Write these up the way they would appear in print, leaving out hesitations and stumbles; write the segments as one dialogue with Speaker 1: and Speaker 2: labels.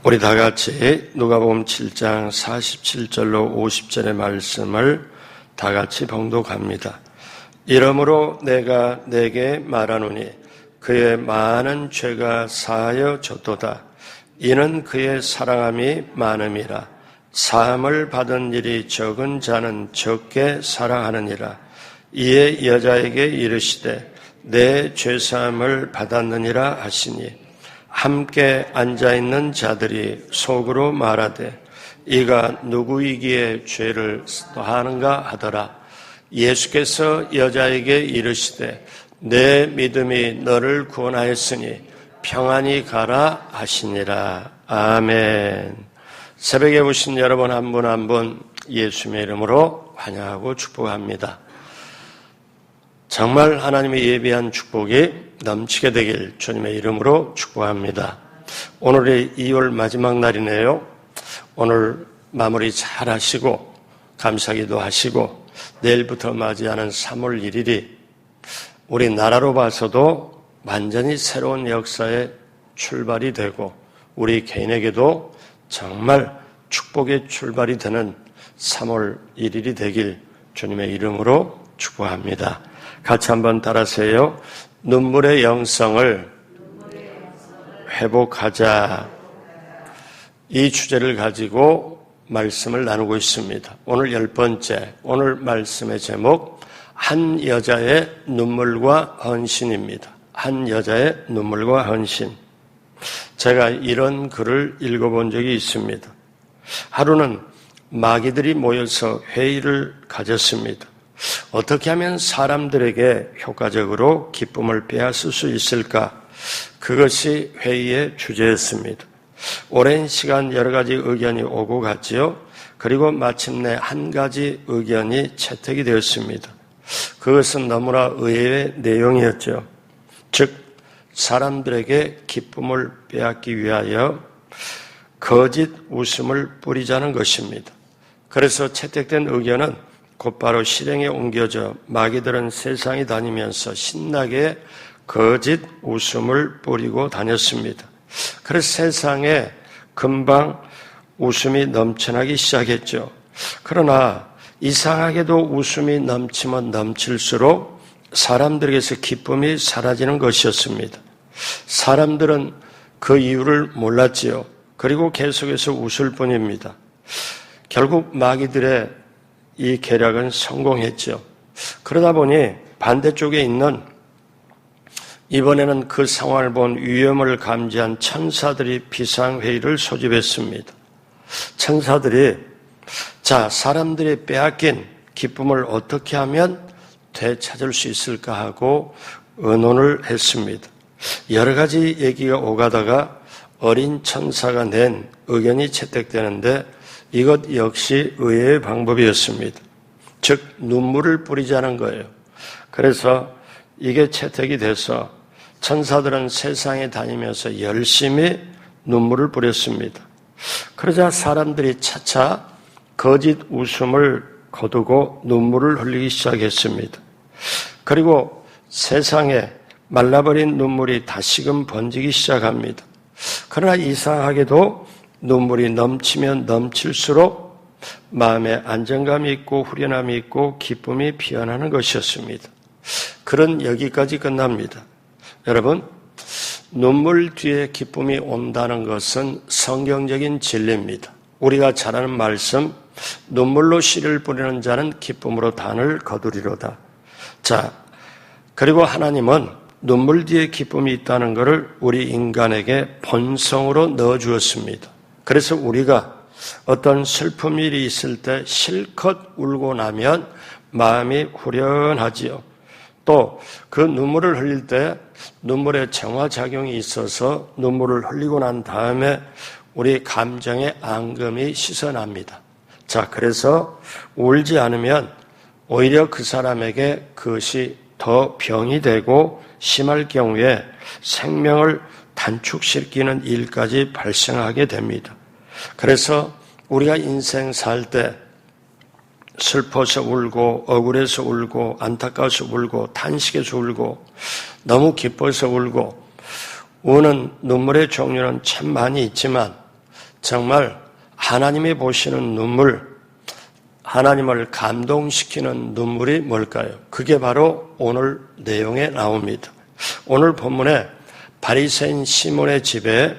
Speaker 1: 우리 다 같이 누가복음 7장 47절로 50절의 말씀을 다 같이 봉독합니다. 이러므로 내가 네게 말하노니 그의 많은 죄가 사하여 졌도다. 이는 그의 사랑함이 많음이라. 사함을 받은 일이 적은 자는 적게 사랑하느니라. 이에 여자에게 이르시되 내 죄사함을 받았느니라 하시니 함께 앉아있는 자들이 속으로 말하되 이가 누구이기에 죄를 더하는가 하더라. 예수께서 여자에게 이르시되 내 믿음이 너를 구원하였으니 평안히 가라 하시니라. 아멘. 새벽에 오신 여러분 한 분 한 분 예수님의 이름으로 환영하고 축복합니다. 정말 하나님이 예비한 축복이 넘치게 되길 주님의 이름으로 축복합니다. 오늘이 2월 마지막 날이네요. 오늘 마무리 잘 하시고 감사기도 하시고 내일부터 맞이하는 3월 1일이 우리나라로 봐서도 완전히 새로운 역사의 출발이 되고 우리 개인에게도 정말 축복의 출발이 되는 3월 1일이 되길 주님의 이름으로 축복합니다. 같이 한번 따라하세요. 눈물의 영성을 회복하자. 이 주제를 가지고 말씀을 나누고 있습니다. 오늘 10번째, 오늘 말씀의 제목 한 여자의 눈물과 헌신입니다. 한 여자의 눈물과 헌신. 제가 이런 글을 읽어본 적이 있습니다. 하루는 마귀들이 모여서 회의를 가졌습니다. 어떻게 하면 사람들에게 효과적으로 기쁨을 빼앗을 수 있을까? 그것이 회의의 주제였습니다. 오랜 시간 여러 가지 의견이 오고 갔지요. 그리고 마침내 한 가지 의견이 채택이 되었습니다. 그것은 너무나 의외의 내용이었죠. 즉, 사람들에게 기쁨을 빼앗기 위하여 거짓 웃음을 뿌리자는 것입니다. 그래서 채택된 의견은 곧바로 실행에 옮겨져 마귀들은 세상에 다니면서 신나게 거짓 웃음을 뿌리고 다녔습니다. 그래서 세상에 금방 웃음이 넘쳐나기 시작했죠. 그러나 이상하게도 웃음이 넘치면 넘칠수록 사람들에게서 기쁨이 사라지는 것이었습니다. 사람들은 그 이유를 몰랐지요. 그리고 계속해서 웃을 뿐입니다. 결국 마귀들의 이 계략은 성공했죠. 그러다 보니 반대쪽에 있는 이번에는 그 상황을 본 위험을 감지한 천사들이 비상회의를 소집했습니다. 천사들이 사람들이 빼앗긴 기쁨을 어떻게 하면 되찾을 수 있을까 하고 의논을 했습니다. 여러 가지 얘기가 오가다가 어린 천사가 낸 의견이 채택되는데 이것 역시 의외의 방법이었습니다. 즉 눈물을 뿌리자는 거예요. 그래서 이게 채택이 돼서 천사들은 세상에 다니면서 열심히 눈물을 뿌렸습니다. 그러자 사람들이 차차 거짓 웃음을 거두고 눈물을 흘리기 시작했습니다. 그리고 세상에 말라버린 눈물이 다시금 번지기 시작합니다. 그러나 이상하게도 눈물이 넘치면 넘칠수록 마음에 안정감이 있고 후련함이 있고 기쁨이 피어나는 것이었습니다. 글은 여기까지 끝납니다. 여러분, 눈물 뒤에 기쁨이 온다는 것은 성경적인 진리입니다. 우리가 잘 아는 말씀, 눈물로 씨를 뿌리는 자는 기쁨으로 단을 거두리로다. 그리고 하나님은 눈물 뒤에 기쁨이 있다는 것을 우리 인간에게 본성으로 넣어주었습니다. 그래서 우리가 어떤 슬픈 일이 있을 때 실컷 울고 나면 마음이 후련하지요. 또 그 눈물을 흘릴 때 눈물의 정화작용이 있어서 눈물을 흘리고 난 다음에 우리 감정의 앙금이 씻어납니다. 그래서 울지 않으면 오히려 그 사람에게 그것이 더 병이 되고 심할 경우에 생명을 단축시키는 일까지 발생하게 됩니다. 그래서 우리가 인생 살 때 슬퍼서 울고 억울해서 울고 안타까워서 울고 탄식해서 울고 너무 기뻐서 울고 우는 눈물의 종류는 참 많이 있지만 정말 하나님이 보시는 눈물, 하나님을 감동시키는 눈물이 뭘까요? 그게 바로 오늘 내용에 나옵니다. 오늘 본문에 바리새인 시몬의 집에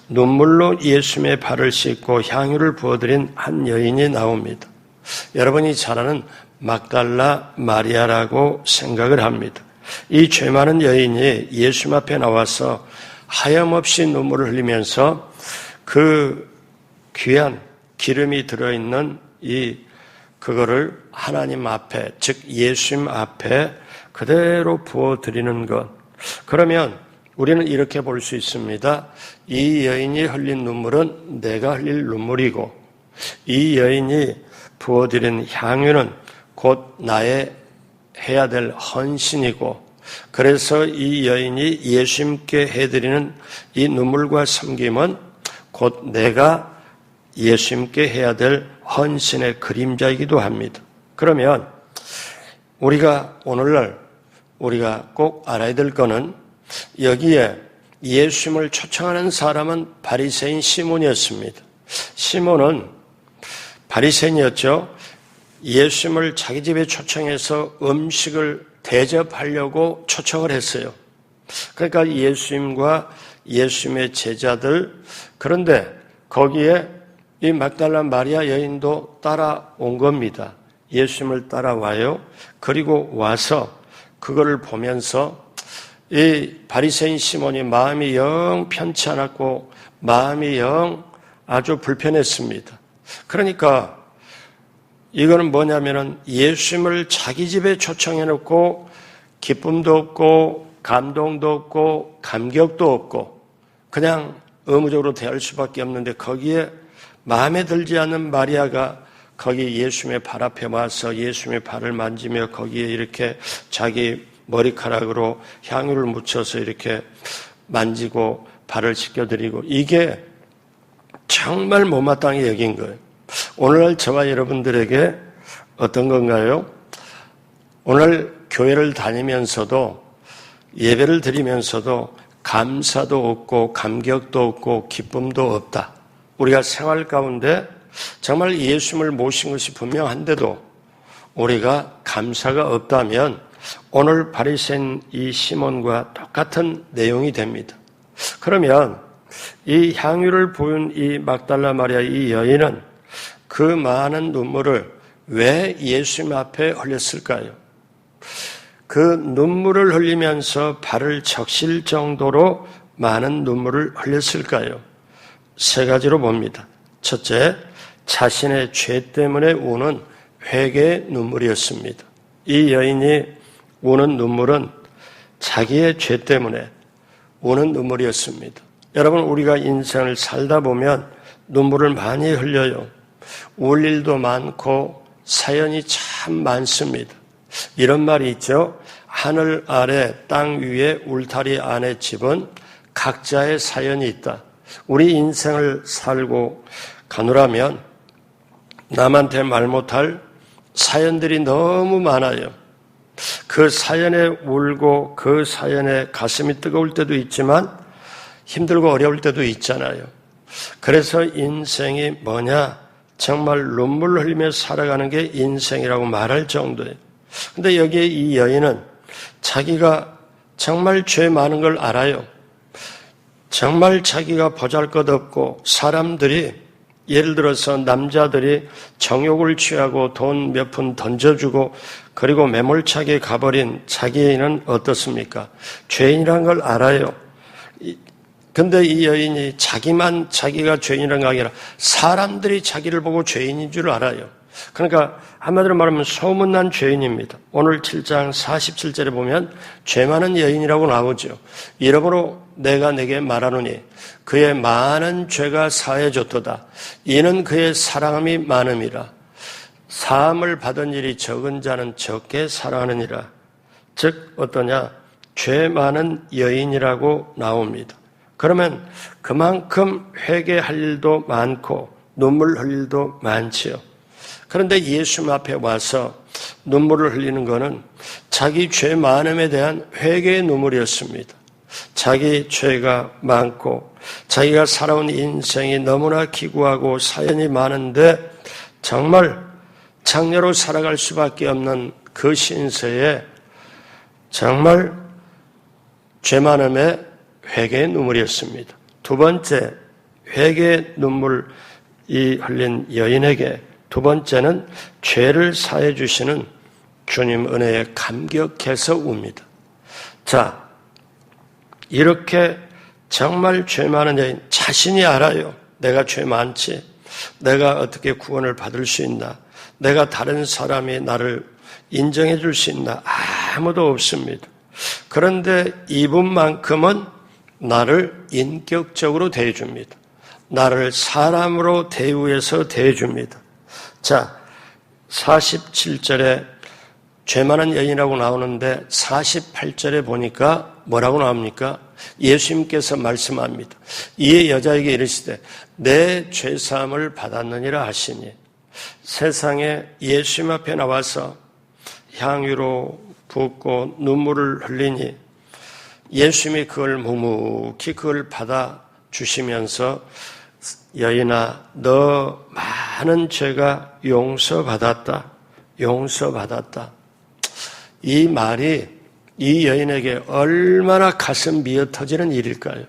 Speaker 1: 눈물로 예수님의 발을 씻고 향유를 부어드린 한 여인이 나옵니다. 여러분이 잘 아는 막달라 마리아라고 생각을 합니다. 이 죄 많은 여인이 예수님 앞에 나와서 하염없이 눈물을 흘리면서 그 귀한 기름이 들어있는 그거를 하나님 앞에, 즉 예수님 앞에 그대로 부어드리는 것. 그러면 우리는 이렇게 볼 수 있습니다. 이 여인이 흘린 눈물은 내가 흘릴 눈물이고, 이 여인이 부어드린 향유는 곧 나의 해야 될 헌신이고, 그래서 이 여인이 예수님께 해드리는 이 눈물과 섬김은 곧 내가 예수님께 해야 될 헌신의 그림자이기도 합니다. 그러면 우리가 오늘날 우리가 꼭 알아야 될 거는 여기에 예수님을 초청하는 사람은 바리새인 시몬이었습니다. 시몬은 바리새인이었죠. 예수님을 자기 집에 초청해서 음식을 대접하려고 초청을 했어요. 그러니까 예수님과 예수님의 제자들, 그런데 거기에 이 막달라 마리아 여인도 따라온 겁니다. 예수님을 따라와요. 그리고 와서 그거를 보면서 이 바리새인 시몬이 마음이 영 편치 않았고 마음이 영 아주 불편했습니다. 그러니까 이거는 뭐냐면은 예수님을 자기 집에 초청해 놓고 기쁨도 없고 감동도 없고 감격도 없고 그냥 의무적으로 대할 수밖에 없는데 거기에 마음에 들지 않는 마리아가 거기 예수님의 발 앞에 와서 예수님의 발을 만지며 거기에 이렇게 자기 머리카락으로 향유를 묻혀서 이렇게 만지고 발을 씻겨드리고 이게 정말 못마땅히 여긴 거예요. 오늘날 저와 여러분들에게 어떤 건가요? 오늘 교회를 다니면서도 예배를 드리면서도 감사도 없고 감격도 없고 기쁨도 없다. 우리가 생활 가운데 정말 예수님을 모신 것이 분명한데도 우리가 감사가 없다면 오늘 바리새인 이 시몬과 똑같은 내용이 됩니다. 그러면 이 향유를 부은 이 막달라 마리아 이 여인은 그 많은 눈물을 왜 예수님 앞에 흘렸을까요? 그 눈물을 흘리면서 발을 적실 정도로 많은 눈물을 흘렸을까요? 세 가지로 봅니다. 첫째, 자신의 죄 때문에 우는 회개의 눈물이었습니다. 이 여인이 우는 눈물은 자기의 죄 때문에 우는 눈물이었습니다. 여러분, 우리가 인생을 살다 보면 눈물을 많이 흘려요. 울 일도 많고 사연이 참 많습니다. 이런 말이 있죠. 하늘 아래 땅 위에 울타리 안에 집은 각자의 사연이 있다. 우리 인생을 살고 가누라면 남한테 말 못할 사연들이 너무 많아요. 그 사연에 울고 그 사연에 가슴이 뜨거울 때도 있지만 힘들고 어려울 때도 있잖아요. 그래서 인생이 뭐냐? 정말 눈물 흘리며 살아가는 게 인생이라고 말할 정도예요. 근데 여기에 이 여인은 자기가 정말 죄 많은 걸 알아요. 정말 자기가 보잘것없고 사람들이 예를 들어서 남자들이 정욕을 취하고 돈 몇 푼 던져주고 그리고 매몰차게 가버린 자기는 어떻습니까? 죄인이란 걸 알아요. 근데 이 여인이 자기가 죄인이라는 게 아니라 사람들이 자기를 보고 죄인인 줄 알아요. 그러니까 한마디로 말하면 소문난 죄인입니다. 오늘 7장 47절에 보면 죄 많은 여인이라고 나오죠. 이러므로 내가 내게 말하노니 그의 많은 죄가 사해졌도다. 이는 그의 사랑함이 많음이라. 사함을 받은 일이 적은 자는 적게 사랑하느니라. 즉 어떠냐? 죄 많은 여인이라고 나옵니다. 그러면 그만큼 회개할 일도 많고 눈물 흘릴 일도 많지요. 그런데 예수님 앞에 와서 눈물을 흘리는 것은 자기 죄 많음에 대한 회개의 눈물이었습니다. 자기 죄가 많고 자기가 살아온 인생이 너무나 기구하고 사연이 많은데 정말 장녀로 살아갈 수밖에 없는 그 신세에 정말 죄 많음에 회개의 눈물이었습니다. 두 번째, 회개의 눈물이 흘린 여인에게 두 번째는 죄를 사해 주시는 주님 은혜에 감격해서 웁니다. 자, 이렇게 정말 죄 많은 여인, 자신이 알아요. 내가 죄 많지. 내가 어떻게 구원을 받을 수 있나. 내가 다른 사람이 나를 인정해 줄 수 있나. 아무도 없습니다. 그런데 이분만큼은 나를 인격적으로 대해줍니다. 나를 사람으로 대우해서 대해줍니다. 자, 47절에 죄 많은 여인이라고 나오는데 48절에 보니까 뭐라고 나옵니까? 예수님께서 말씀합니다. 이에 여자에게 이르시되 내 죄사함을 받았느니라 하시니 세상에 예수님 앞에 나와서 향유로 붓고 눈물을 흘리니 예수님이 그걸 묵묵히 그걸 받아주시면서 여인아 너 많은 죄가 용서받았다. 용서받았다. 이 말이 이 여인에게 얼마나 가슴 미어 터지는 일일까요?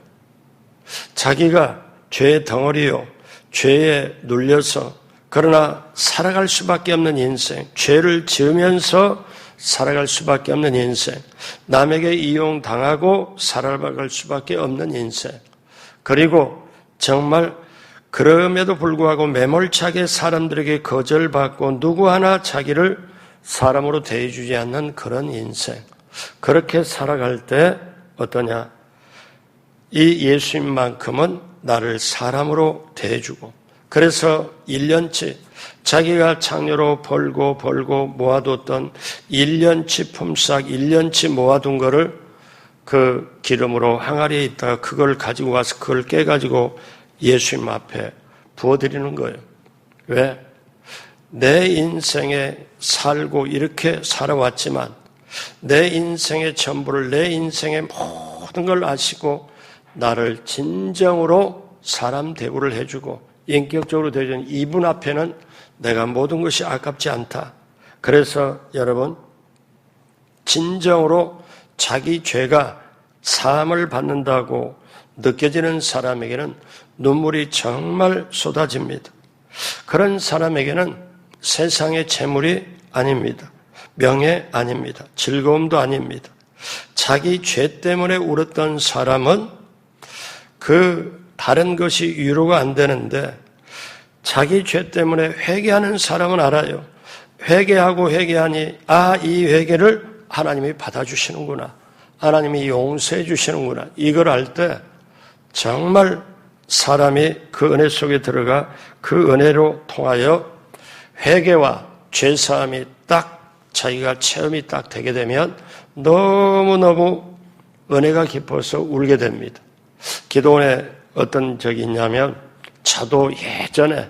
Speaker 1: 자기가 죄의 덩어리요, 죄에 눌려서 그러나 살아갈 수밖에 없는 인생, 죄를 지으면서 살아갈 수밖에 없는 인생, 남에게 이용당하고 살아갈 수밖에 없는 인생, 그리고 정말 그럼에도 불구하고 매몰차게 사람들에게 거절받고 누구 하나 자기를 사람으로 대해주지 않는 그런 인생, 그렇게 살아갈 때 어떠냐? 이 예수님만큼은 나를 사람으로 대해주고 그래서 1년치 자기가 장녀로 벌고 모아뒀던 1년치 품삯 1년치 모아둔 거를 그 기름으로 항아리에 있다가 그걸 가지고 와서 그걸 깨가지고 예수님 앞에 부어드리는 거예요. 왜? 내 인생에 살고 이렇게 살아왔지만 내 인생의 전부를 내 인생의 모든 걸 아시고 나를 진정으로 사람 대우를 해주고 인격적으로 대해주는 이분 앞에는 내가 모든 것이 아깝지 않다. 그래서 여러분 진정으로 자기 죄가 사함을 받는다고 느껴지는 사람에게는 눈물이 정말 쏟아집니다. 그런 사람에게는 세상의 재물이 아닙니다. 명예 아닙니다. 즐거움도 아닙니다. 자기 죄 때문에 울었던 사람은 그 다른 것이 위로가 안 되는데 자기 죄 때문에 회개하는 사람은 알아요. 회개하고 회개하니 이 회개를 하나님이 받아주시는구나. 하나님이 용서해 주시는구나. 이걸 알 때 정말 사람이 그 은혜 속에 들어가 그 은혜로 통하여 회개와 죄사함이 딱 자기가 체험이 딱 되게 되면 너무너무 은혜가 깊어서 울게 됩니다. 기도원에 어떤 적이 있냐면 저도 예전에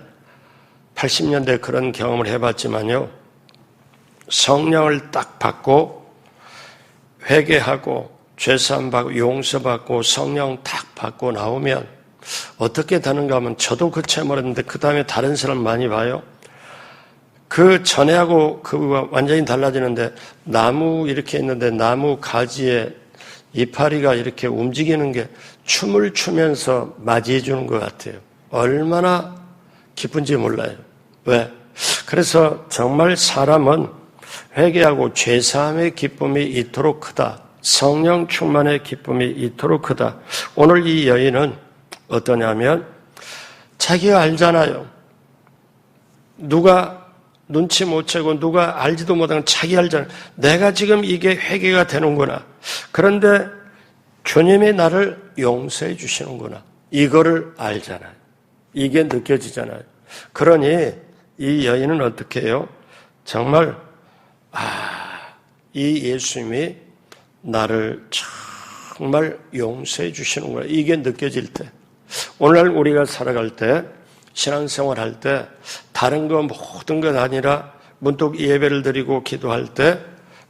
Speaker 1: 80년대 그런 경험을 해봤지만요. 성령을 딱 받고 회개하고 죄사함 받고 용서받고 성령 딱 받고 나오면 어떻게 되는가 하면 저도 그 체험을 했는데 그 다음에 다른 사람 많이 봐요. 그 전에하고 그거가 완전히 달라지는데 나무 이렇게 있는데 나무 가지에 이파리가 이렇게 움직이는 게 춤을 추면서 맞이해 주는 것 같아요. 얼마나 기쁜지 몰라요. 왜? 그래서 정말 사람은 회개하고 죄사함의 기쁨이 이토록 크다. 성령 충만의 기쁨이 이토록 크다. 오늘 이 여인은 어떠냐면 자기가 알잖아요. 누가 눈치 못 채고 누가 알지도 못하는 자기 알잖아요. 내가 지금 이게 회개가 되는구나. 그런데 주님이 나를 용서해 주시는구나. 이거를 알잖아요. 이게 느껴지잖아요. 그러니 이 여인은 어떻게 해요? 정말 이 예수님이 나를 정말 용서해 주시는구나. 이게 느껴질 때 오늘날 우리가 살아갈 때 신앙생활 할 때 다른 거 모든 것 아니라 문득 예배를 드리고 기도할 때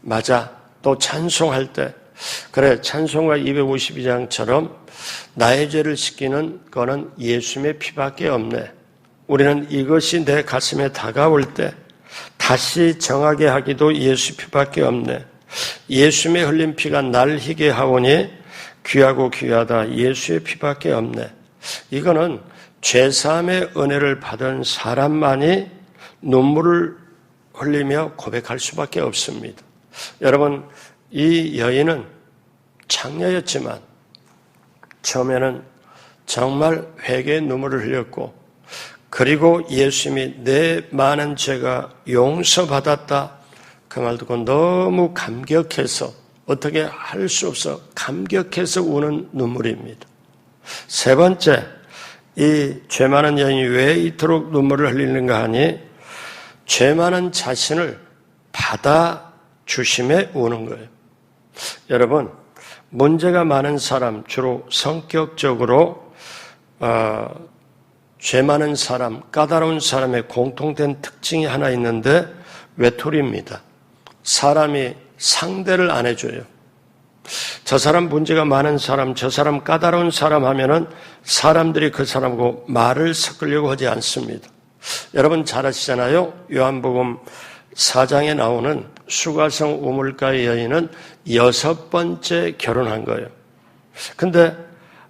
Speaker 1: 맞아 또 찬송할 때 그래, 찬송가 252장처럼 나의 죄를 씻기는 거는 예수님의 피밖에 없네. 우리는 이것이 내 가슴에 다가올 때 다시 정하게 하기도 예수 피밖에 없네. 예수님의 흘린 피가 날 희게 하오니 귀하고 귀하다. 예수의 피밖에 없네. 이거는 죄사함의 은혜를 받은 사람만이 눈물을 흘리며 고백할 수밖에 없습니다. 여러분, 이 여인은 창녀였지만 처음에는 정말 회개의 눈물을 흘렸고, 그리고 예수님이 내 많은 죄가 용서받았다 그 말 듣고 너무 감격해서, 어떻게 할 수 없어 감격해서 우는 눈물입니다. 세 번째, 이 죄 많은 여인이 왜 이토록 눈물을 흘리는가 하니 죄 많은 자신을 받아주심에 우는 거예요. 여러분, 문제가 많은 사람, 주로 성격적으로 죄 많은 사람, 까다로운 사람의 공통된 특징이 하나 있는데 외톨이입니다. 사람이 상대를 안 해줘요. 저 사람 문제가 많은 사람, 저 사람 까다로운 사람 하면은 사람들이 그 사람하고 말을 섞으려고 하지 않습니다. 여러분 잘 아시잖아요. 요한복음 4장에 나오는 수가성 우물가의 여인은 6번째 결혼한 거예요. 근데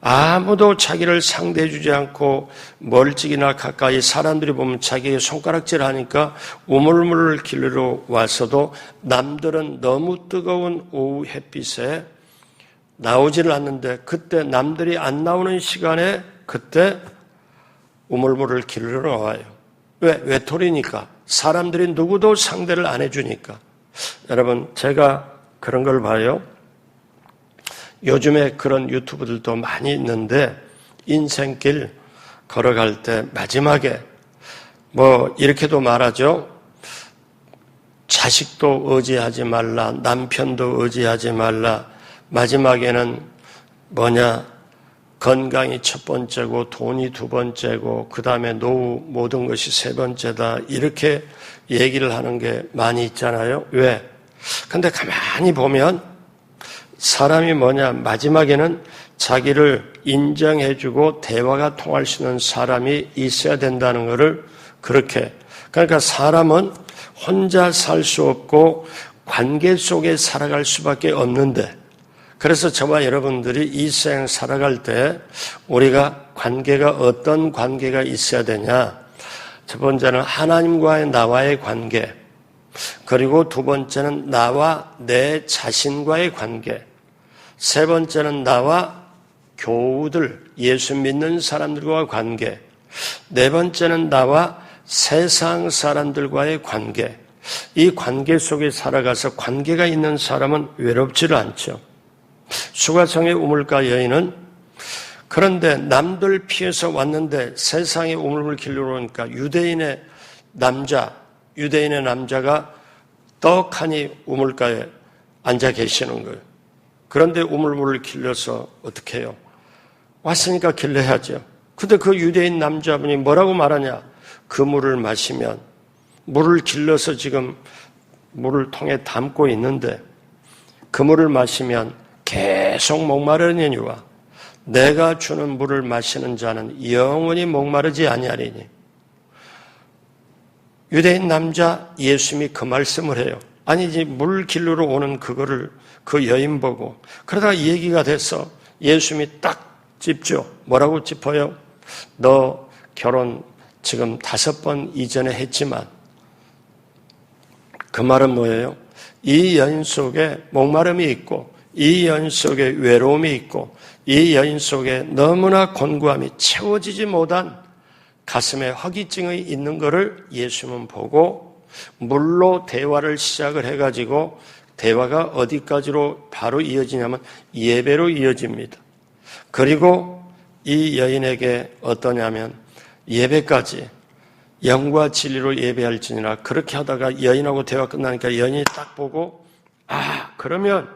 Speaker 1: 아무도 자기를 상대해 주지 않고 멀찍이나 가까이 사람들이 보면 자기의 손가락질 하니까 우물물을 길러 와서도 남들은 너무 뜨거운 오후 햇빛에 나오지를 않는데, 그때 남들이 안 나오는 시간에 그때 우물물을 길러 나와요. 왜? 외톨이니까. 사람들이 누구도 상대를 안 해주니까. 여러분, 제가 그런 걸 봐요. 요즘에 그런 유튜브들도 많이 있는데 인생길 걸어갈 때 마지막에 뭐 이렇게도 말하죠. 자식도 의지하지 말라, 남편도 의지하지 말라, 마지막에는 뭐냐, 건강이 첫 번째고 돈이 두 번째고 그 다음에 노후 모든 것이 세 번째다, 이렇게 얘기를 하는 게 많이 있잖아요. 왜? 근데 가만히 보면 사람이 뭐냐, 마지막에는 자기를 인정해주고 대화가 통할 수 있는 사람이 있어야 된다는 것을 그렇게, 그러니까 사람은 혼자 살 수 없고 관계 속에 살아갈 수밖에 없는데, 그래서 저와 여러분들이 이 세상 살아갈 때 우리가 관계가 어떤 관계가 있어야 되냐, 첫 번째는 하나님과의 나와의 관계, 그리고 두 번째는 나와 내 자신과의 관계, 세 번째는 나와 교우들, 예수 믿는 사람들과의 관계, 네 번째는 나와 세상 사람들과의 관계. 이 관계 속에 살아가서 관계가 있는 사람은 외롭지를 않죠. 수가성의 우물가 여인은 그런데 남들 피해서 왔는데 세상의 우물물 길러 오니까 유대인의 남자가 떡하니 우물가에 앉아 계시는 거예요. 그런데 우물물을 길러서 어떻게 해요? 왔으니까 길러야죠. 근데 그 유대인 남자분이 뭐라고 말하냐? 그 물을 마시면, 물을 길러서 지금 물을 통에 담고 있는데 그 물을 마시면 계속 목마르느니와 내가 주는 물을 마시는 자는 영원히 목마르지 아니하리니. 유대인 남자 예수님이 그 말씀을 해요. 아니지, 물 길러러 오는 그거를 그 여인 보고, 그러다가 얘기가 돼서 예수님이 딱 짚죠. 뭐라고 짚어요? 너 결혼 지금 5번 이전에 했지만, 그 말은 뭐예요? 이 여인 속에 목마름이 있고, 이 여인 속에 외로움이 있고, 이 여인 속에 너무나 곤고함이 채워지지 못한 가슴에 허기증이 있는 것을 예수님은 보고 물로 대화를 시작을 해가지고, 대화가 어디까지로 바로 이어지냐면 예배로 이어집니다. 그리고 이 여인에게 어떠냐면 예배까지 영과 진리로 예배할지니라. 그렇게 하다가 여인하고 대화 끝나니까 여인이 딱 보고, 그러면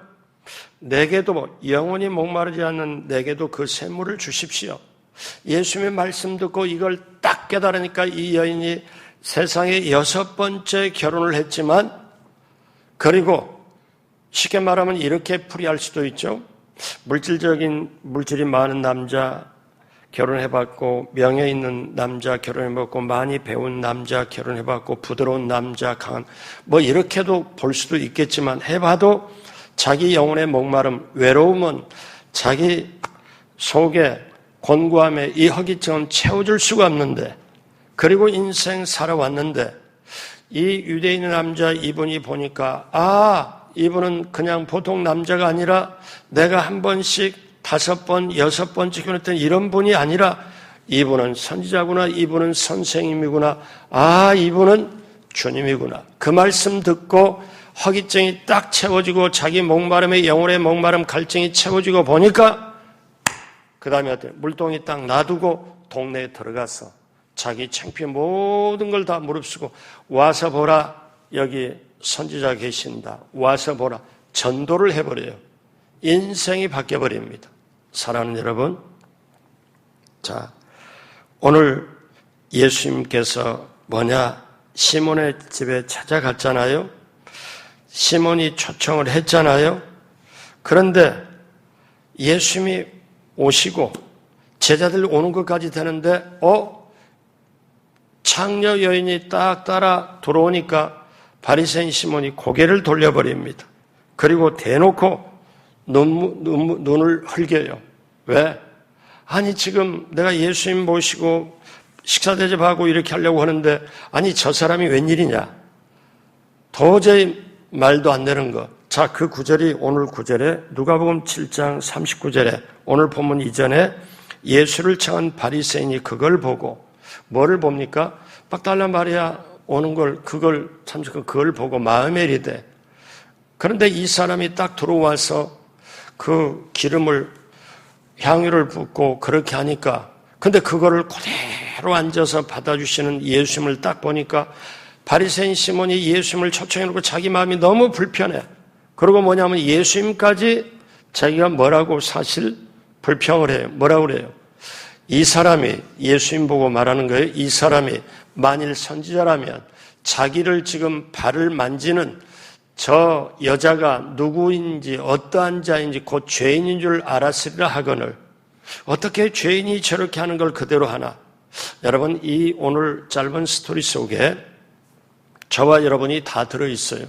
Speaker 1: 내게도, 영원히 목마르지 않는 내게도 그 샘물을 주십시오. 예수님의 말씀 듣고 이걸 딱 깨달으니까 이 여인이 세상에 6번째 결혼을 했지만, 그리고 쉽게 말하면 이렇게 풀이할 수도 있죠. 물질이 많은 남자 결혼해봤고, 명예 있는 남자 결혼해봤고, 많이 배운 남자 결혼해봤고, 부드러운 남자, 강한, 뭐 이렇게도 볼 수도 있겠지만, 해봐도 자기 영혼의 목마름, 외로움은 자기 속에 곤고함에 이 허기증은 채워줄 수가 없는데, 그리고 인생 살아왔는데, 이 유대인 남자 이분이 보니까, 이분은 그냥 보통 남자가 아니라 내가 한 번씩 5번, 6번 찍어냈던 이런 분이 아니라 이분은 선지자구나, 이분은 선생님이구나, 이분은 주님이구나. 그 말씀 듣고 허기증이 딱 채워지고 자기 목마름의 영혼의 목마름 갈증이 채워지고 보니까 그 다음에 어때요? 물동이 딱 놔두고 동네에 들어가서 자기 창피한 모든 걸 다 무릅쓰고 와서 보라, 여기 선지자 계신다, 와서 보라, 전도를 해버려요. 인생이 바뀌어버립니다. 사랑하는 여러분, 자, 오늘 예수님께서 시몬의 집에 찾아갔잖아요. 시몬이 초청을 했잖아요. 그런데 예수님이 오시고 제자들 오는 것까지 되는데 창녀 여인이 딱 따라 들어오니까 바리새인 시몬이 고개를 돌려버립니다. 그리고 대놓고 눈을 흘겨요. 왜? 아니 지금 내가 예수님 모시고 식사 대접하고 이렇게 하려고 하는데 저 사람이 웬일이냐? 도저히 말도 안 되는 거. 자, 그 구절이 오늘 구절에 누가복음 7장 39절에 오늘 본문 이전에 예수를 청한 바리새인이 그걸 보고 뭐를 봅니까? 막달라 마리아 오는 걸 그걸 보고 마음에 이르되, 그런데 이 사람이 딱 들어와서 그 기름을 향유를 붓고 그렇게 하니까, 근데 그거를 그대로 앉아서 받아주시는 예수님을 딱 보니까 바리새인 시몬이 예수님을 초청해놓고 자기 마음이 너무 불편해. 그리고 뭐냐면 예수님까지 자기가 뭐라고 사실 불평을 해요. 뭐라고 그래요? 이 사람이, 예수님 보고 말하는 거예요. 이 사람이 만일 선지자라면 자기를 지금 발을 만지는 저 여자가 누구인지 어떠한 자인지 곧 죄인인 줄 알았으리라 하거늘 어떻게 죄인이 저렇게 하는 걸 그대로 하나? 여러분, 이 오늘 짧은 스토리 속에 저와 여러분이 다 들어있어요.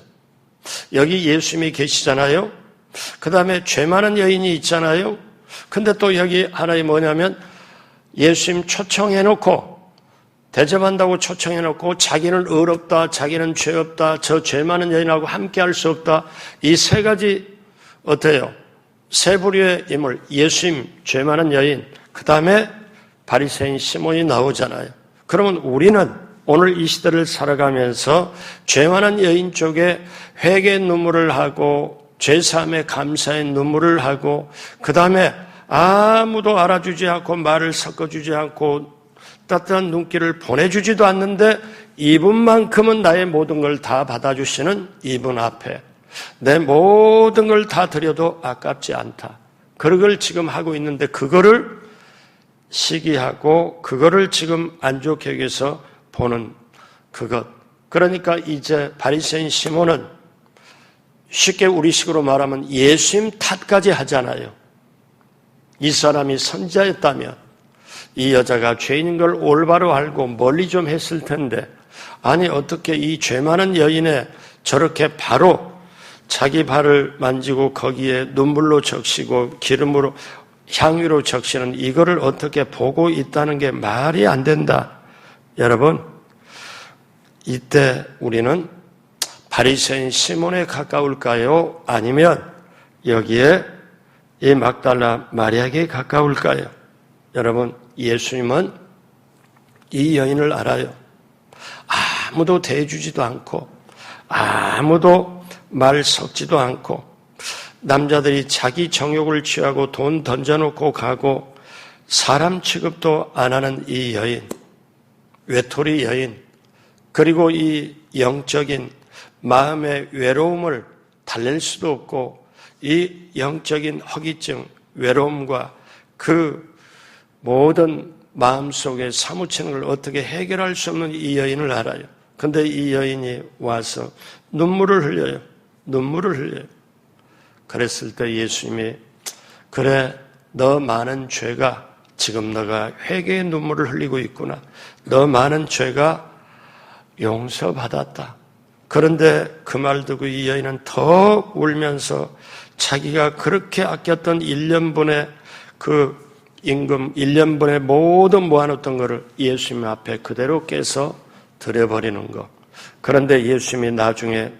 Speaker 1: 여기 예수님이 계시잖아요. 그 다음에 죄 많은 여인이 있잖아요. 근데 또 여기 하나의 뭐냐면 예수님 초청해놓고 대접한다고 초청해놓고 자기는 의롭다, 자기는 죄 없다, 저 죄 많은 여인하고 함께 할 수 없다. 이 세 가지 어때요? 세 부류의 인물, 예수님, 죄 많은 여인, 그 다음에 바리새인 시몬이 나오잖아요. 그러면 우리는 오늘 이 시대를 살아가면서 죄 많은 여인 쪽에 회개의 눈물을 하고 죄사함에 감사의 눈물을 하고 그 다음에 아무도 알아주지 않고 말을 섞어주지 않고 따뜻한 눈길을 보내주지도 않는데 이분만큼은 나의 모든 걸 다 받아주시는 이분 앞에 내 모든 걸 다 드려도 아깝지 않다. 그걸 지금 하고 있는데 그거를 시기하고 그거를 지금 안 좋게 여기서 보는 그것. 그러니까 이제 바리새인 시몬은 쉽게 우리식으로 말하면 예수님 탓까지 하잖아요. 이 사람이 선지자였다면 이 여자가 죄인인 걸 올바로 알고 멀리 좀 했을 텐데 아니 어떻게 이 죄 많은 여인에 저렇게 바로 자기 발을 만지고 거기에 눈물로 적시고 기름으로 향유로 적시는 이거를 어떻게 보고 있다는 게 말이 안 된다. 여러분, 이때 우리는 바리새인 시몬에 가까울까요? 아니면 여기에 이 막달라 마리아에게 가까울까요? 여러분, 예수님은 이 여인을 알아요. 아무도 대해주지도 않고 아무도 말 섞지도 않고 남자들이 자기 정욕을 취하고 돈 던져놓고 가고 사람 취급도 안 하는 이 여인, 외톨이 여인, 그리고 이 영적인 마음의 외로움을 달랠 수도 없고 이 영적인 허기증, 외로움과 그 모든 마음속에 사무치는 걸 어떻게 해결할 수 없는 이 여인을 알아요. 근데 이 여인이 와서 눈물을 흘려요. 눈물을 흘려요. 그랬을 때 예수님이 그래, 너 많은 죄가 지금 너가 회개의 눈물을 흘리고 있구나. 너 많은 죄가 용서받았다. 그런데 그 말 듣고 이 여인은 더 울면서 자기가 그렇게 아꼈던 1년분의 그 임금, 1년분의 모든 모아놓던 것을 예수님 앞에 그대로 깨서 드려버리는 것. 그런데 예수님이 나중에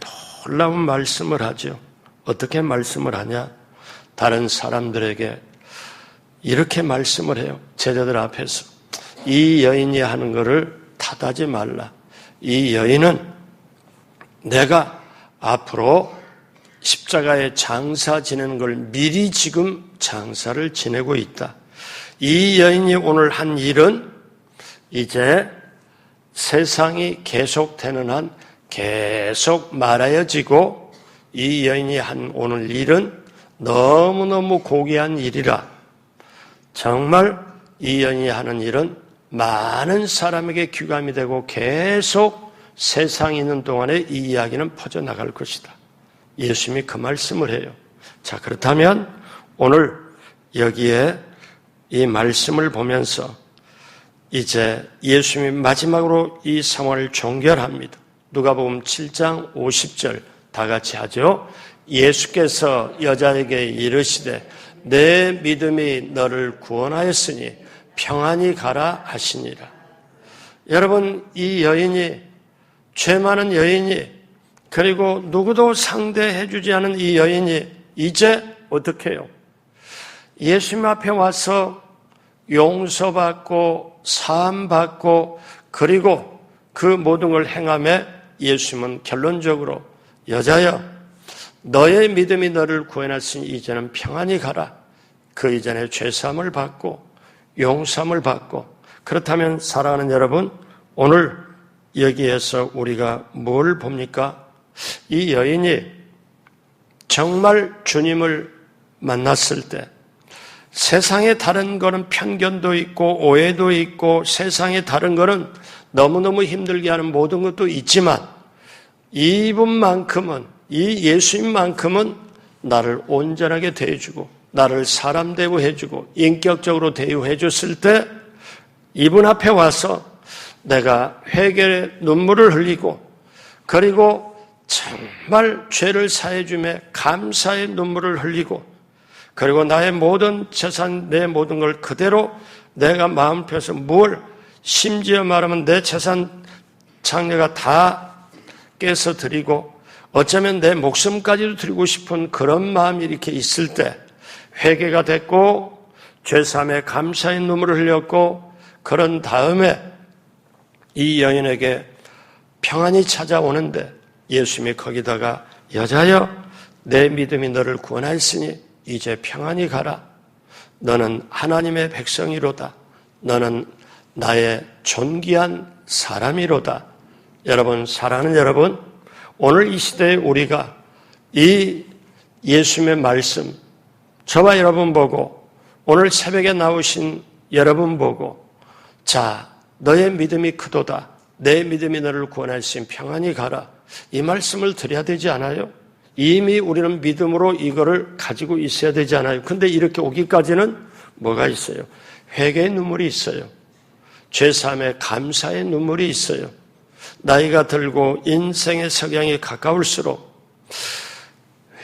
Speaker 1: 놀라운 말씀을 하죠. 어떻게 말씀을 하냐? 다른 사람들에게 이렇게 말씀을 해요. 제자들 앞에서. 이 여인이 하는 것을 탓하지 말라. 이 여인은 내가 앞으로 십자가에 장사 지내는 걸 미리 지금 장사를 지내고 있다. 이 여인이 오늘 한 일은 이제 세상이 계속되는 한 계속 말하여지고 이 여인이 한 오늘 일은 너무너무 고귀한 일이라 정말 이 여인이 하는 일은 많은 사람에게 귀감이 되고 계속 세상에 있는 동안에 이 이야기는 퍼져나갈 것이다. 예수님이 그 말씀을 해요. 자, 그렇다면 오늘 여기에 이 말씀을 보면서 이제 예수님이 마지막으로 이 상황을 종결합니다. 누가복음 7장 50절 다 같이 하죠. 예수께서 여자에게 이르시되 내 믿음이 너를 구원하였으니 평안히 가라 하시니라. 여러분, 이 여인이, 죄 많은 여인이, 그리고 누구도 상대해주지 않은 이 여인이 이제 어떻게 해요? 예수님 앞에 와서 용서받고 사함받고 그리고 그 모든 걸 행함에 예수님은 결론적으로 여자여 너의 믿음이 너를 구원했으니 이제는 평안히 가라. 그 이전에 죄사함을 받고 용서함을 받고. 그렇다면 사랑하는 여러분, 오늘 여기에서 우리가 뭘 봅니까? 이 여인이 정말 주님을 만났을 때 세상에 다른 거는 편견도 있고 오해도 있고 세상에 다른 거는 너무너무 힘들게 하는 모든 것도 있지만 이분만큼은, 이 예수님만큼은 나를 온전하게 대해주고 나를 사람 대우해주고 인격적으로 대우해줬을 때 이분 앞에 와서 내가 회개의 눈물을 흘리고 그리고 정말 죄를 사해줌에 감사의 눈물을 흘리고 그리고 나의 모든 재산, 내 모든 걸 그대로 내가 마음 펴서 심지어 말하면 내 재산 장래가 다 깨서 드리고 어쩌면 내 목숨까지도 드리고 싶은 그런 마음이 이렇게 있을 때 회개가 됐고 죄사함에 감사의 눈물을 흘렸고 그런 다음에 이 여인에게 평안이 찾아오는데 예수님이 거기다가 여자여 내 믿음이 너를 구원하였으니 이제 평안히 가라. 너는 하나님의 백성이로다. 너는 나의 존귀한 사람이로다. 여러분, 사랑하는 여러분, 오늘 이 시대에 우리가 이 예수님의 말씀, 저와 여러분 보고 오늘 새벽에 나오신 여러분 보고 자, 너의 믿음이 크도다. 내 믿음이 너를 구원하시니 평안히 가라. 이 말씀을 드려야 되지 않아요? 이미 우리는 믿음으로 이거를 가지고 있어야 되지 않아요? 근데 이렇게 오기까지는 뭐가 있어요? 회개의 눈물이 있어요. 죄사함의 감사의 눈물이 있어요. 나이가 들고 인생의 석양이 가까울수록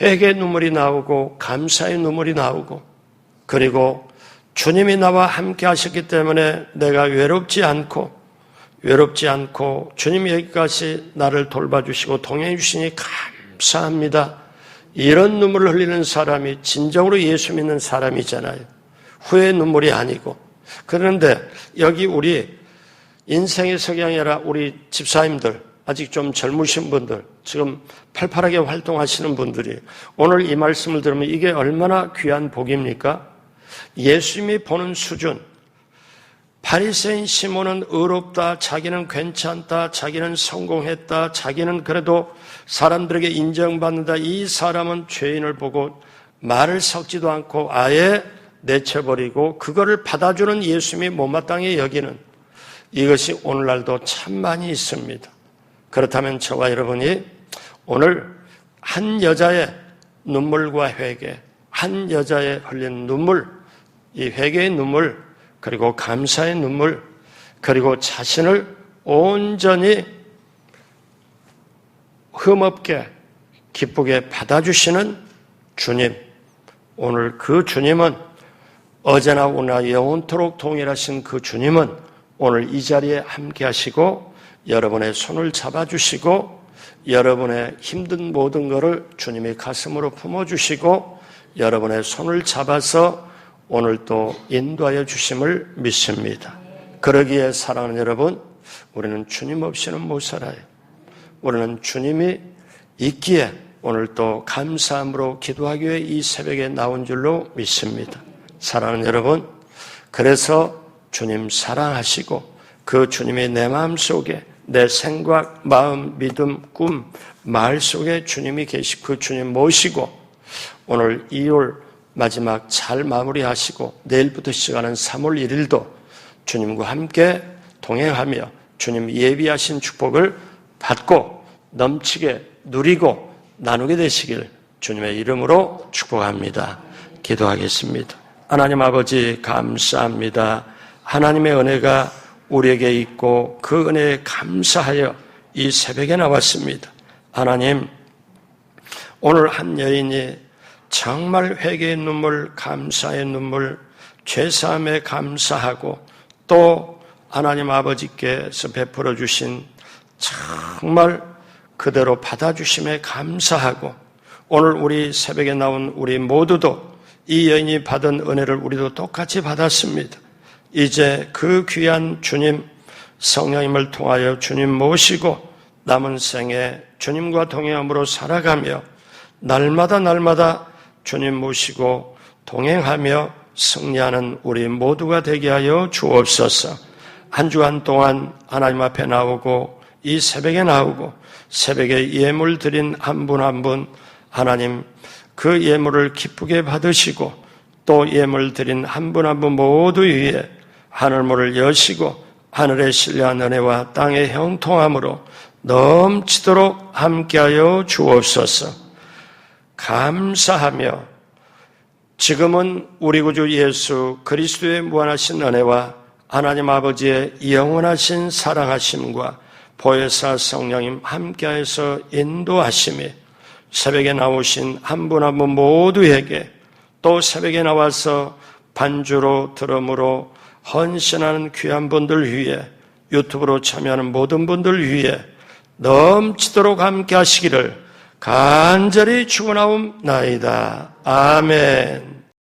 Speaker 1: 회개의 눈물이 나오고 감사의 눈물이 나오고 그리고 주님이 나와 함께 하셨기 때문에 내가 외롭지 않고 주님이 여기까지 나를 돌봐주시고 동행해 주시니 감사합니다. 이런 눈물을 흘리는 사람이 진정으로 예수 믿는 사람이잖아요. 후회의 눈물이 아니고. 그런데 여기 우리 인생의 석양이라 우리 집사님들, 아직 좀 젊으신 분들, 지금 팔팔하게 활동하시는 분들이 오늘 이 말씀을 들으면 이게 얼마나 귀한 복입니까? 예수님이 보는 수준, 바리새인 시몬은 의롭다, 자기는 괜찮다, 자기는 성공했다, 자기는 그래도 사람들에게 인정받는다. 이 사람은 죄인을 보고 말을 섞지도 않고 아예 내쳐버리고 그거를 받아주는 예수님이 못마땅히 여기는 이것이 오늘날도 참 많이 있습니다. 그렇다면 저와 여러분이 오늘 한 여자의 눈물과 회개, 한 여자의 흘린 눈물, 이 회개의 눈물, 그리고 감사의 눈물, 그리고 자신을 온전히 흠없게 기쁘게 받아주시는 주님, 오늘 그 주님은 어제나 오늘 영원토록 동일하신 그 주님은 오늘 이 자리에 함께 하시고 여러분의 손을 잡아주시고 여러분의 힘든 모든 것을 주님이 가슴으로 품어주시고 여러분의 손을 잡아서 오늘 또 인도하여 주심을 믿습니다. 그러기에 사랑하는 여러분, 우리는 주님 없이는 못 살아요. 우리는 주님이 있기에 오늘 또 감사함으로 기도하기 위해 이 새벽에 나온 줄로 믿습니다. 사랑하는 여러분, 그래서 주님 사랑하시고 그 주님이 내 마음속에 내 생각, 마음, 믿음, 꿈, 말 속에 주님이 계시고 그 주님 모시고 오늘 2월 마지막 잘 마무리하시고 내일부터 시작하는 3월 1일도 주님과 함께 동행하며 주님 예비하신 축복을 받고 넘치게 누리고 나누게 되시길 주님의 이름으로 축복합니다. 기도하겠습니다. 하나님 아버지 감사합니다. 하나님의 은혜가 우리에게 있고 그 은혜에 감사하여 이 새벽에 나왔습니다. 하나님, 오늘 한 여인이 정말 회개의 눈물, 감사의 눈물, 죄사함에 감사하고 또 하나님 아버지께서 베풀어 주신 정말 그대로 받아주심에 감사하고 오늘 우리 새벽에 나온 우리 모두도 이 여인이 받은 은혜를 우리도 똑같이 받았습니다. 이제 그 귀한 주님 성령님을 통하여 주님 모시고 남은 생에 주님과 동행함으로 살아가며 날마다 주님 모시고 동행하며 승리하는 우리 모두가 되게 하여 주옵소서. 한 주간 동안 하나님 앞에 나오고 이 새벽에 나오고 새벽에 예물 드린 한 분 한 분 하나님 그 예물을 기쁘게 받으시고 또 예물 드린 한 분 한 분 모두 위에 하늘문을 여시고 하늘에 신뢰한 은혜와 땅의 형통함으로 넘치도록 함께하여 주옵소서. 감사하며 지금은 우리 구주 예수 그리스도의 무한하신 은혜와 하나님 아버지의 영원하신 사랑하심과 보혜사 성령님 함께하여서 인도하심이 새벽에 나오신 한 분 한 분 모두에게 또 새벽에 나와서 반주로 드럼으로 헌신하는 귀한 분들 위해 유튜브로 참여하는 모든 분들 위해 넘치도록 함께 하시기를 간절히 축원하옵나이다. 아멘.